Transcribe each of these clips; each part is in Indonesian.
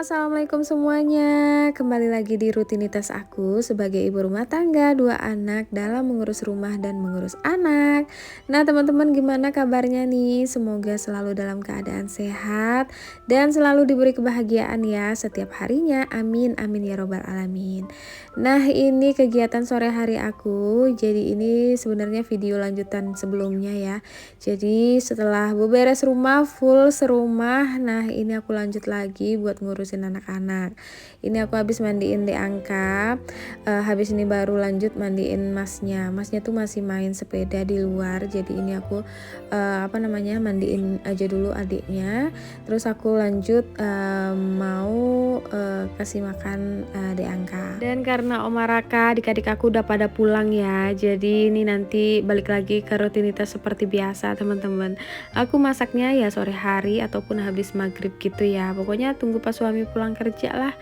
Assalamualaikum semuanya. Kembali lagi di rutinitas aku sebagai ibu rumah tangga, dua anak dalam mengurus rumah dan mengurus anak. Nah, teman-teman gimana kabarnya nih? Semoga selalu dalam keadaan sehat dan selalu diberi kebahagiaan ya setiap harinya. Amin, amin ya robbal alamin. Nah, ini kegiatan sore hari aku. Jadi ini sebenarnya video lanjutan sebelumnya ya. Jadi setelah beberes rumah full serumah, nah ini aku lanjut lagi buat ngurusin anak-anak. Ini aku habis mandiin Deangka, habis ini baru lanjut mandiin masnya tuh masih main sepeda di luar. Jadi ini aku mandiin aja dulu adiknya, terus aku lanjut mau kasih makan Deangka. Dan karena Oma Raka adik-adik aku udah pada pulang ya, jadi ini nanti balik lagi ke rutinitas seperti biasa teman-teman. Aku masaknya ya sore hari ataupun habis maghrib gitu ya, pokoknya tunggu pas suami pulang kerja lah,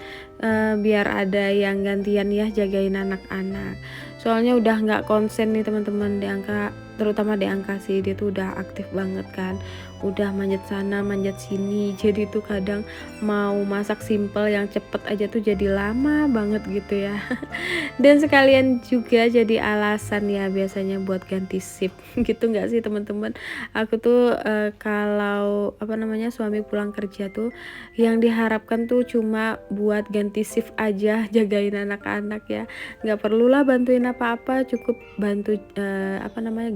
biar ada yang gantian ya jagain anak-anak. Soalnya udah nggak konsen nih teman-teman, Deangka terutama Deangka sih, dia tuh udah aktif banget kan, udah manjat sana manjat sini, jadi tuh kadang mau masak simple yang cepet aja tuh jadi lama banget gitu ya. Dan sekalian juga jadi alasan ya biasanya buat ganti shift gitu nggak sih teman-teman. Aku tuh kalau suami pulang kerja tuh yang diharapkan tuh cuma buat ganti shift aja jagain anak-anak ya, nggak perlulah bantuin apa-apa, cukup bantu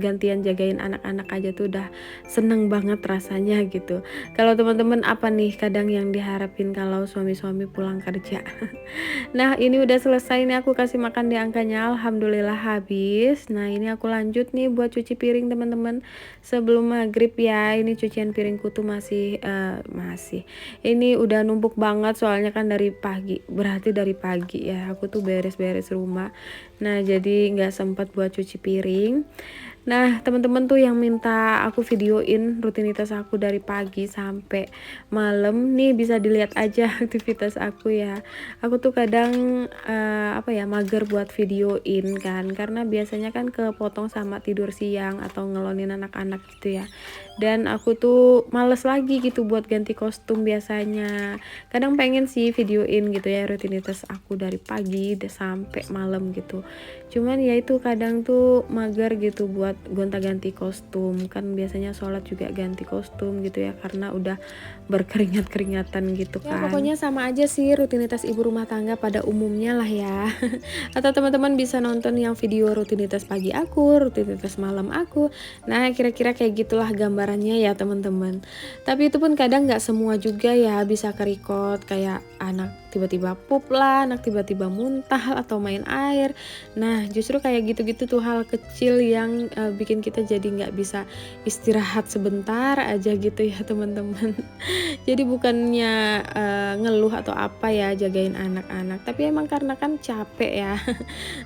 gantian jagain anak-anak aja tuh udah seneng banget rasanya gitu. Kalau teman-teman apa nih kadang yang diharapin kalau suami-suami pulang kerja? Nah, ini udah selesai nih, aku kasih makan Deangkanya, alhamdulillah habis. Nah, ini aku lanjut nih buat cuci piring teman-teman sebelum maghrib ya. Ini cucian piringku tuh masih ini udah numpuk banget soalnya kan dari pagi, berarti dari pagi ya aku tuh beres-beres rumah. Nah, jadi nggak sempat buat cuci piring. Nah, teman-teman tuh yang minta aku videoin rutinitas aku dari pagi sampai malam nih, bisa dilihat aja aktivitas aku ya. Aku tuh kadang mager buat videoin kan, karena biasanya kan kepotong sama tidur siang atau ngelonin anak-anak gitu ya. Dan aku tuh males lagi gitu buat ganti kostum biasanya. Kadang pengen sih videoin gitu ya rutinitas aku dari pagi sampai malam gitu. Cuman ya itu kadang tuh mager gitu buat gonta-ganti kostum, kan biasanya sholat juga ganti kostum gitu ya karena udah berkeringat-keringatan gitu kan. Ya pokoknya sama aja sih rutinitas ibu rumah tangga pada umumnya lah ya. Atau teman-teman bisa nonton yang video rutinitas pagi aku, rutinitas malam aku. Nah, kira-kira kayak gitulah gambarannya ya teman-teman. Tapi itu pun kadang nggak semua juga ya bisa ke-record, kayak anak tiba-tiba pup lah, anak tiba-tiba muntah atau main air. Nah, justru kayak gitu-gitu tuh hal kecil yang bikin kita jadi nggak bisa istirahat sebentar aja gitu ya teman-teman. Jadi bukannya ngeluh atau apa ya jagain anak-anak, tapi emang karena kan capek ya.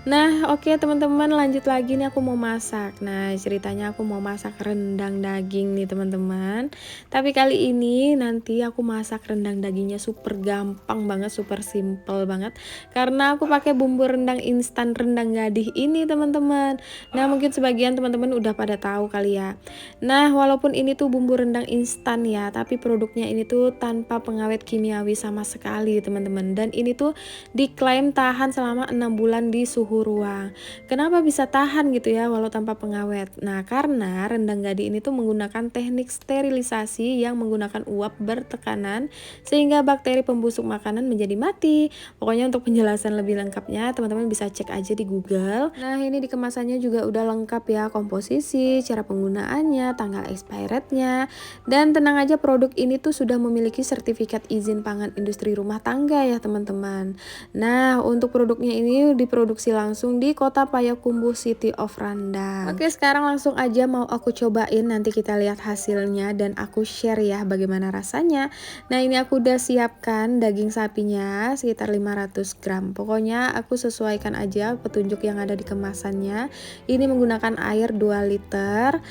Nah, oke teman-teman, lanjut lagi nih, aku mau masak. Nah, ceritanya aku mau masak rendang daging nih teman-teman. Tapi kali ini nanti aku masak rendang dagingnya super gampang banget, super simple banget, karena aku pakai bumbu rendang instan rendang gadih ini teman-teman. Nah, mungkin sebagian teman-teman udah pada tahu kali ya. Nah, walaupun ini tuh bumbu rendang instan ya, tapi produknya ini tuh tanpa pengawet kimiawi sama sekali teman-teman. Dan ini tuh diklaim tahan selama 6 bulan di suhu ruang. Kenapa bisa tahan gitu ya walau tanpa pengawet? Nah, karena rendang gadih ini tuh menggunakan teknik sterilisasi yang menggunakan uap bertekanan sehingga bakteri pembusuk makanan menjadi mati. Pokoknya untuk penjelasan lebih lengkapnya teman-teman bisa cek aja di Google. Nah, ini di kemasannya juga udah lengkap ya, komposisi, cara penggunaannya, tanggal expirednya, dan tenang aja produk ini tuh sudah memiliki sertifikat izin pangan industri rumah tangga ya teman-teman. Nah, untuk produknya ini diproduksi langsung di Kota Payakumbuh City of Randang. Oke, sekarang langsung aja mau aku cobain, nanti kita lihat hasilnya dan aku share ya bagaimana rasanya. Nah, ini aku udah siapkan daging sapinya sekitar 500 gram. Pokoknya aku sesuaikan aja petunjuk yang ada di kemasannya. Ini menggunakan air 2 liter.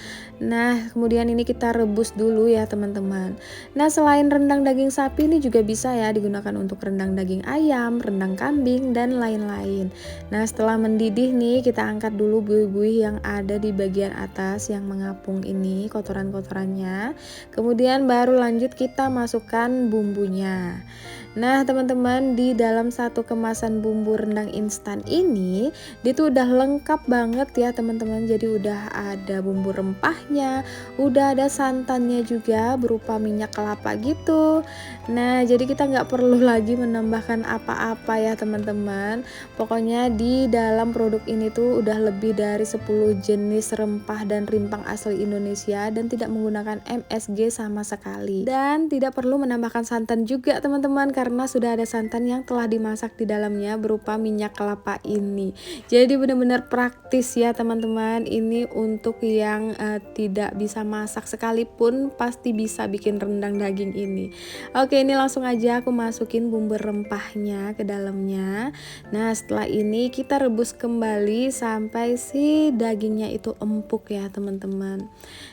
Nah, kemudian ini kita rebus dulu ya teman-teman. Nah, selain rendang daging sapi ini juga bisa ya digunakan untuk rendang daging ayam, rendang kambing, dan lain-lain. Nah, setelah mendidih nih, kita angkat dulu buih-buih yang ada di bagian atas yang mengapung ini, kotoran kotoran-kotorannya. Kemudian baru lanjut kita masukkan bumbunya. Nah teman-teman, di dalam satu kemasan bumbu rendang instan ini dia tuh udah lengkap banget ya teman-teman. Jadi udah ada bumbu rempahnya, udah ada santannya juga berupa minyak kelapa gitu. Nah jadi kita nggak perlu lagi menambahkan apa-apa ya teman-teman. Pokoknya di dalam produk ini tuh udah lebih dari 10 jenis rempah dan rimpang asli Indonesia dan tidak menggunakan MSG sama sekali. Dan tidak perlu menambahkan santan juga teman-teman, karena sudah ada santan yang telah dimasak di dalamnya berupa minyak kelapa ini. Jadi benar-benar praktis ya teman-teman. Ini untuk yang tidak bisa masak sekalipun pasti bisa bikin rendang daging ini. Oke, ini langsung aja aku masukin bumbu rempahnya ke dalamnya. Nah setelah ini kita rebus kembali sampai si dagingnya itu empuk ya teman-teman.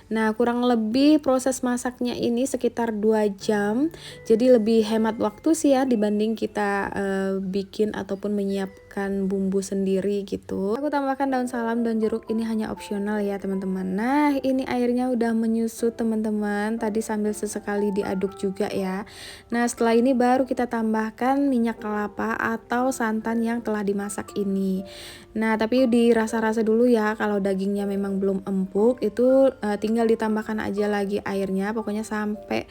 Nah kurang lebih proses masaknya ini sekitar 2 jam. Jadi lebih hemat waktu sih ya dibanding kita bikin ataupun menyiapkan bumbu sendiri gitu. Aku tambahkan daun salam, daun jeruk, ini hanya opsional ya teman-teman. Nah ini airnya udah menyusut teman-teman. Tadi sambil sesekali diaduk juga ya. Nah setelah ini baru kita tambahkan minyak kelapa atau santan yang telah dimasak ini. Nah tapi dirasa-rasa dulu ya, kalau dagingnya memang belum empuk itu tinggal ditambahkan aja lagi airnya, pokoknya sampai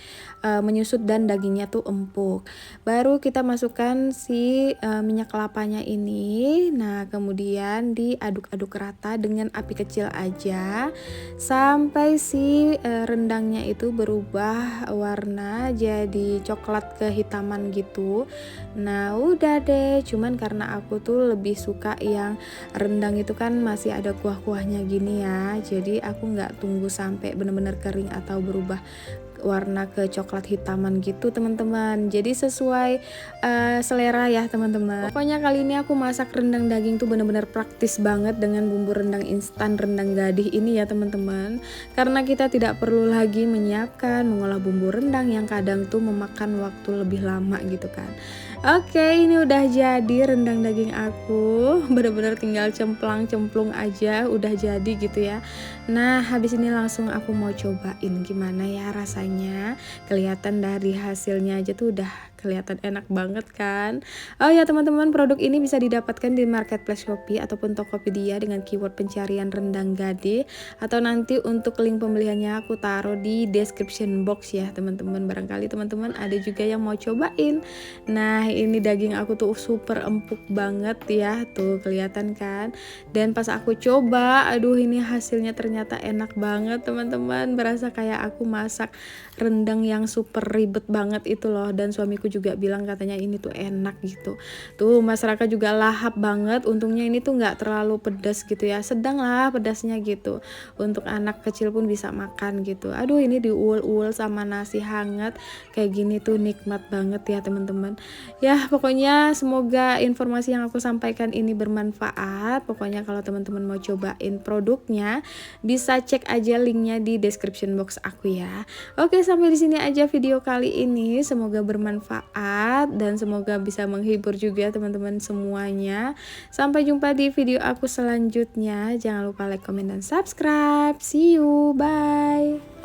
menyusut dan dagingnya tuh empuk. Baru kita masukkan si minyak kelapanya ini. Nah kemudian diaduk-aduk rata dengan api kecil aja sampai si rendangnya itu berubah warna jadi coklat kehitaman gitu. Nah udah deh, cuman karena aku tuh lebih suka yang rendang itu kan masih ada kuah-kuahnya gini ya, jadi aku nggak tunggu sampai bener-bener kering atau berubah warna ke coklat hitaman gitu teman-teman. Jadi sesuai selera ya teman-teman. Pokoknya kali ini aku masak rendang daging tuh bener-bener praktis banget dengan bumbu rendang instan rendang gadih ini ya teman-teman. Karena kita tidak perlu lagi menyiapkan mengolah bumbu rendang yang kadang tuh memakan waktu lebih lama gitu kan. Oke, ini udah jadi rendang daging aku. Bener-bener tinggal cemplung aja udah jadi gitu ya. Nah habis ini langsung aku mau cobain gimana ya rasanya. Kelihatan dari hasilnya aja tuh udah kelihatan enak banget kan. Oh ya teman-teman, produk ini bisa didapatkan di marketplace Shopee ataupun Tokopedia dengan keyword pencarian rendang gadih, atau nanti untuk link pembeliannya aku taruh di description box ya teman-teman. Barangkali teman-teman ada juga yang mau cobain. Nah ini daging aku tuh super empuk banget ya, tuh kelihatan kan. Dan pas aku coba, aduh ini hasilnya ternyata enak banget teman-teman. Berasa kayak aku masak rendang yang super ribet banget itu loh. Dan suamiku juga bilang katanya ini tuh enak gitu. Tuh Mas Raka juga lahap banget. Untungnya ini tuh nggak terlalu pedas gitu ya, sedang lah pedasnya gitu. Untuk anak kecil pun bisa makan gitu. Aduh ini diuul-uul sama nasi hangat kayak gini tuh nikmat banget ya teman-teman. Ya pokoknya semoga informasi yang aku sampaikan ini bermanfaat. Pokoknya kalau teman-teman mau cobain produknya bisa cek aja linknya di description box aku ya. Oke, sampai di sini aja video kali ini. Semoga bermanfaat dan semoga bisa menghibur juga teman-teman semuanya. Sampai jumpa di video aku selanjutnya. Jangan lupa like, comment, dan subscribe. See you, bye.